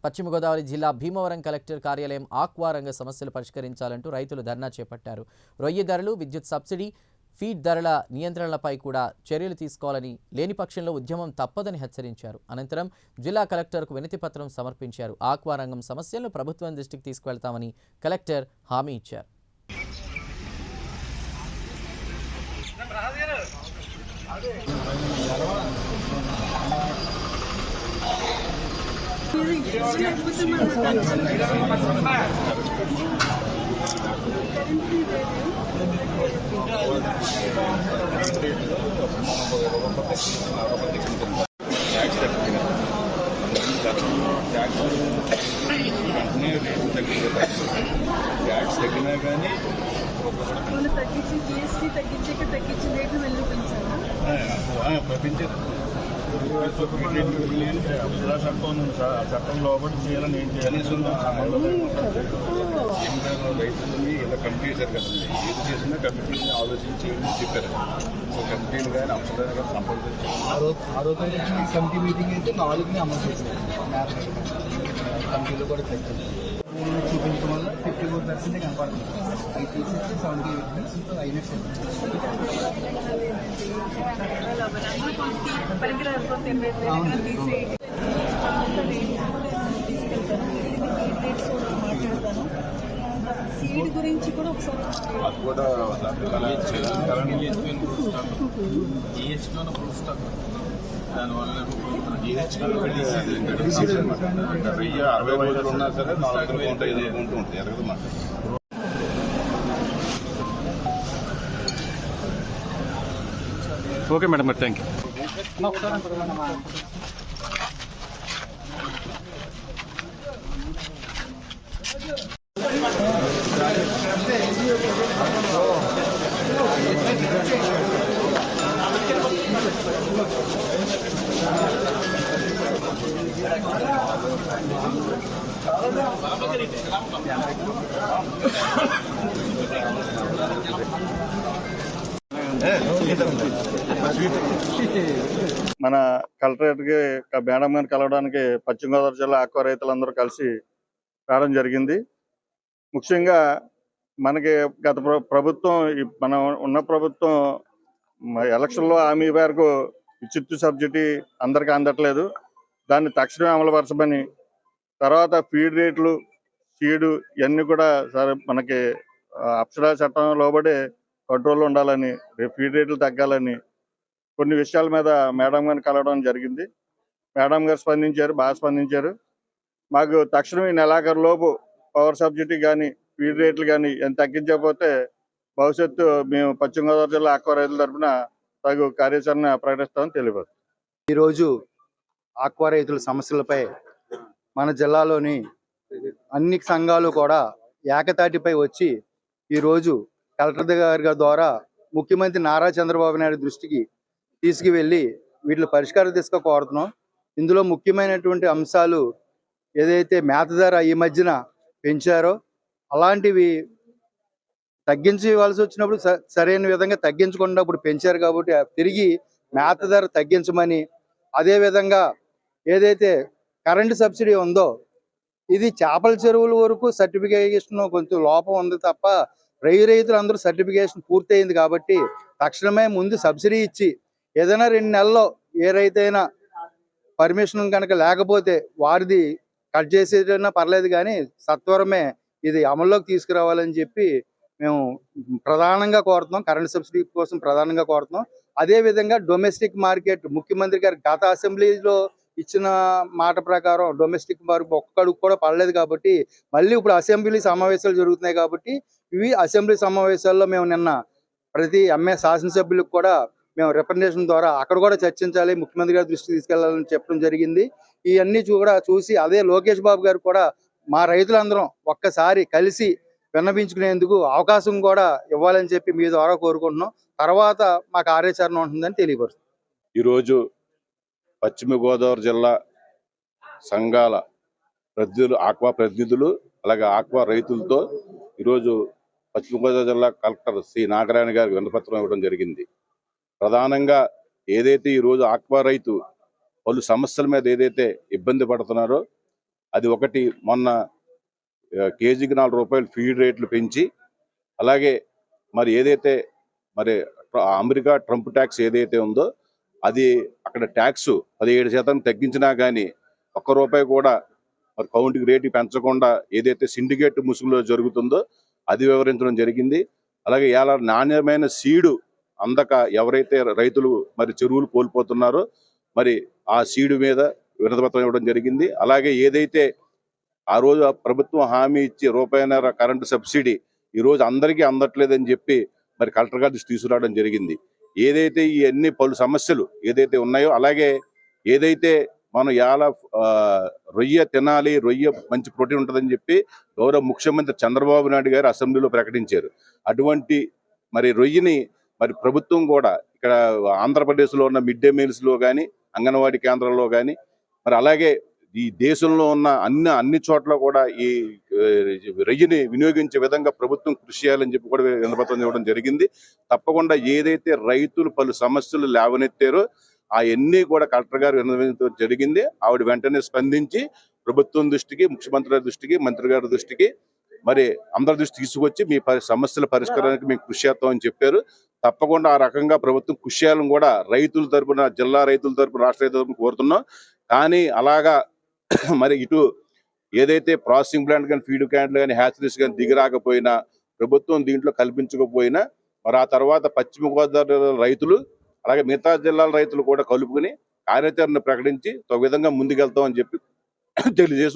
పశ్చిమ గోదావరి జిల్లా భీమవరం కలెక్టర్ కార్యాలయం ఆక్వా రంగ సమస్యలు పరిష్కరించాలంటూ రైతులు ధర్నా చేపట్టారు. రొయ్య ధరలు, విద్యుత్ సబ్సిడీ, ఫీడ్ ధరల నియంత్రణలపై కూడా చర్యలు తీసుకోవాలని, లేని పక్షంలో ఉద్యమం తప్పదని హెచ్చరించారు. అనంతరం జిల్లా కలెక్టర్కు వినతి పత్రం సమర్పించారు. ఆక్వా రంగం సమస్యలను ప్రభుత్వం దృష్టికి తీసుకువెళ్తామని కలెక్టర్ హామీ ఇచ్చారు. ట్యాక్స్ తగ్గినా కానీ తగ్గించి జిఎస్టీ తగ్గించి రేట్లు వెళ్ళి పెంచారు. చట్టం ఉంది సార్, ఆ చట్టం లోపలి చేయాలని ఏం చేయాలి రైతులని ఇలా కమిటీ చేశారు కదండి. ఏది చేసినా కమిటీని ఆలోచించి చెప్పారు. సో కమిటీలు కానీ అవసరాలు కానీ సంప్రదించారు. కమిటీ మీటింగ్ అయితే 4ని అమలు చేశారు. కమిటీలో కూడా పెట్టారు. చూపించడం వల్ల 54% కనపడుతుంది. అవి తీసేసి 78% అయినట్టు. సీడ్ గురించి కూడా ఒకసారి అది కూడా దానివల్ల 60 రోజులు ఉన్నా సరే 4 ఉంటాయి, 5 ఉంటుంది ఎరగదు మాట. ఓకే మేడం, మరి థ్యాంక్ యూ. మన కలెక్టరేట్ కి మేడం గారిని కలవడానికి పశ్చిమ గోదావరి జిల్లా ఆక్వా రైతులందరూ కలిసి రావడం జరిగింది. ముఖ్యంగా మనకి గత ప్రభుత్వం, మన ఉన్న ప్రభుత్వం ఎలక్షన్లో హామీ మేరకు విద్యుత్ సబ్సిడీ అందరికీ అందట్లేదు. దాన్ని తక్షణమే అమలుపరచమని, తర్వాత ఫీడ్ రేట్లు, సీడు ఇవన్నీ కూడా సరే మనకి అప్సరా చట్టం లోబడి కంట్రోల్లో ఉండాలని, ఫీడ్ రేట్లు తగ్గాలని కొన్ని విషయాల మీద మేడం గారిని కలవడం జరిగింది. మేడం గారు స్పందించారు, బాగా స్పందించారు. మాకు తక్షణం ఈ నెలాఖరులోపు పవర్ సబ్సిడీ కానీ ఫీడ్ రేట్లు కానీ ఎంత తగ్గించకపోతే భవిష్యత్తు మేము పశ్చిమ గోదావరి జిల్లా ఆక్వా రైతుల తరఫున తగు కార్యాచరణ ప్రకటిస్తామని తెలియదు. ఈరోజు ఆక్వా రైతుల సమస్యలపై మన జిల్లాలోని అన్ని సంఘాలు కూడా ఏకతాటిపై వచ్చి ఈరోజు కలెక్టర్ గారి ద్వారా ముఖ్యమంత్రి నారా చంద్రబాబు నాయుడు దృష్టికి తీసుకువెళ్ళి వీటిని పరిష్కారం దిశగా కోరుతున్నాం. ఇందులో ముఖ్యమైనటువంటి అంశాలు ఏదైతే మేత ధర ఈ మధ్యన పెంచారో అలాంటివి తగ్గించవలసి వచ్చినప్పుడు సరైన విధంగా తగ్గించకుండా ఇప్పుడు పెంచారు కాబట్టి తిరిగి మేత ధర తగ్గించమని, అదేవిధంగా ఏదైతే కరెంటు సబ్సిడీ ఉందో ఇది చేపల చెరువుల వరకు సర్టిఫికేషన్ కొంచెం లోపం ఉంది తప్ప రైతులందరూ సర్టిఫికేషన్ పూర్తయింది కాబట్టి తక్షణమే ముందు సబ్సిడీ ఇచ్చి ఏదైనా 2 నెలల్లో ఏ రైతైనా పర్మిషన్ కనుక లేకపోతే వారిది కట్ చేసేదైనా పర్లేదు కానీ సత్వరమే ఇది అమల్లోకి తీసుకురావాలని చెప్పి మేము ప్రధానంగా కోరుతున్నాం. కరెంట్ సబ్సిడీ కోసం ప్రధానంగా కోరుతున్నాం. అదేవిధంగా డొమెస్టిక్ మార్కెట్ ముఖ్యమంత్రి గారు గత అసెంబ్లీలో ఇచ్చిన మాట ప్రకారం డొమెస్టిక్ మార్కెట్ ఒక్క అడుగు కూడా పడలేదు కాబట్టి మళ్ళీ ఇప్పుడు అసెంబ్లీ సమావేశాలు జరుగుతున్నాయి కాబట్టి ఇవి అసెంబ్లీ సమావేశాల్లో మేము నిన్న ప్రతి శాసనసభ్యులకు కూడా మేము రిప్రజెంటేషన్ ద్వారా అక్కడ కూడా చర్చించాలి, ముఖ్యమంత్రి గారి దృష్టికి తీసుకెళ్లాలని చెప్పడం జరిగింది. ఇవన్నీ కూడా చూసి అదే లోకేష్ బాబు గారు కూడా మా రైతులందరం ఒక్కసారి కలిసి విన్నవించుకునేందుకు అవకాశం కూడా ఇవ్వాలని చెప్పి మీ ద్వారా కోరుకుంటున్నాం. తర్వాత మా కార్యాచరణ ఉంటుందని తెలియపరుస్తుంది. ఈరోజు పశ్చిమ గోదావరి జిల్లా సంఘాల ప్రతినిధులు, ఆక్వా ప్రతినిధులు, అలాగే ఆక్వా రైతులతో ఈరోజు పశ్చిమ గోదావరి జిల్లా కలెక్టర్ శ్రీ నాగరాయణ గారికి వినతిపత్రం ఇవ్వడం జరిగింది. ప్రధానంగా ఏదైతే ఈరోజు ఆక్వా రైతు పలు సమస్యల మీద ఏదైతే ఇబ్బంది పడుతున్నారో అది ఒకటి. మొన్న కేజీకి ₹4 ఫీడ్ రేట్లు పెంచి, అలాగే మరి ఏదైతే మరి అమెరికా ట్రంప్ ట్యాక్స్ ఏదైతే ఉందో అది అక్కడ ట్యాక్స్ 17% తగ్గించినా కానీ ₹1 కూడా మరి కౌంటింగ్ రేటు పెంచకుండా ఏదైతే సిండికేట్ ముసుగులో జరుగుతుందో అది వివరించడం జరిగింది. అలాగే ఇలా నాణ్యమైన సీడు అందక ఎవరైతే రైతులు మరి చెరువులు కోల్పోతున్నారో మరి ఆ సీడు మీద వినతిపత్రం ఇవ్వడం జరిగింది. అలాగే ఏదైతే ఆ రోజు ఆ ప్రభుత్వం హామీ ఇచ్చి ₹1.5 కరెంటు సబ్సిడీ ఈ రోజు అందరికీ అందట్లేదని చెప్పి మరి కలెక్టర్ గారి దృష్టికి తీసుకురావడం జరిగింది. ఏదైతే ఈ అన్ని పలు సమస్యలు ఏదైతే ఉన్నాయో, అలాగే ఏదైతే మనం ఎలా రొయ్య తినాలి, రొయ్య మంచి ప్రోటీన్ ఉంటుందని చెప్పి గౌరవ ముఖ్యమంత్రి చంద్రబాబు నాయుడు గారు అసెంబ్లీలో ప్రకటించారు. అటువంటి మరి రొయ్యని మరి ప్రభుత్వం కూడా ఇక్కడ ఆంధ్రప్రదేశ్లో ఉన్న మిడ్ డే మీల్స్లో కానీ, అంగన్వాడీ కేంద్రాల్లో కానీ, మరి అలాగే ఈ దేశంలో ఉన్న అన్ని చోట్ల కూడా ఈ రొయ్యని వినియోగించే విధంగా ప్రభుత్వం కృషి చేయాలని చెప్పి కూడా వినతిపత్రం ఇవ్వడం జరిగింది. తప్పకుండా ఏదైతే రైతులు పలు సమస్యలు లేవనెత్తారో అవన్నీ కూడా కలెక్టర్ గారు వినతించడం జరిగింది. ఆవిడ వెంటనే స్పందించి ప్రభుత్వం దృష్టికి, ముఖ్యమంత్రి గారి దృష్టికి, మంత్రి గారి దృష్టికి, మరి అందరి దృష్టి తీసుకొచ్చి మీ సమస్యల పరిష్కారానికి మేము కృషి చేస్తామని చెప్పారు. తప్పకుండా ఆ రకంగా ప్రభుత్వం కృషి చేయాలని కూడా రైతుల తరపున, జిల్లా రైతుల తరపున, రాష్ట్ర రైతుల తరపున కోరుతున్నాం. కానీ అలాగా మరి ఇటు ఏదైతే ప్రాసెసింగ్ ప్లాంట్ కానీ, ఫీడ్ ప్లాంట్లు కానీ, హ్యాచరీస్ కానీ దిగిరాకపోయినా, ప్రభుత్వం దీంట్లో కల్పించకపోయినా, మరి ఆ తర్వాత పశ్చిమ గోదావరి రైతులు అలాగే మిగతా జిల్లాల రైతులు కూడా కలుపుకుని కార్యాచరణ ప్రకటించి ఒక విధంగా ముందుకెళ్తామని చెప్పి తెలియజేస్తూ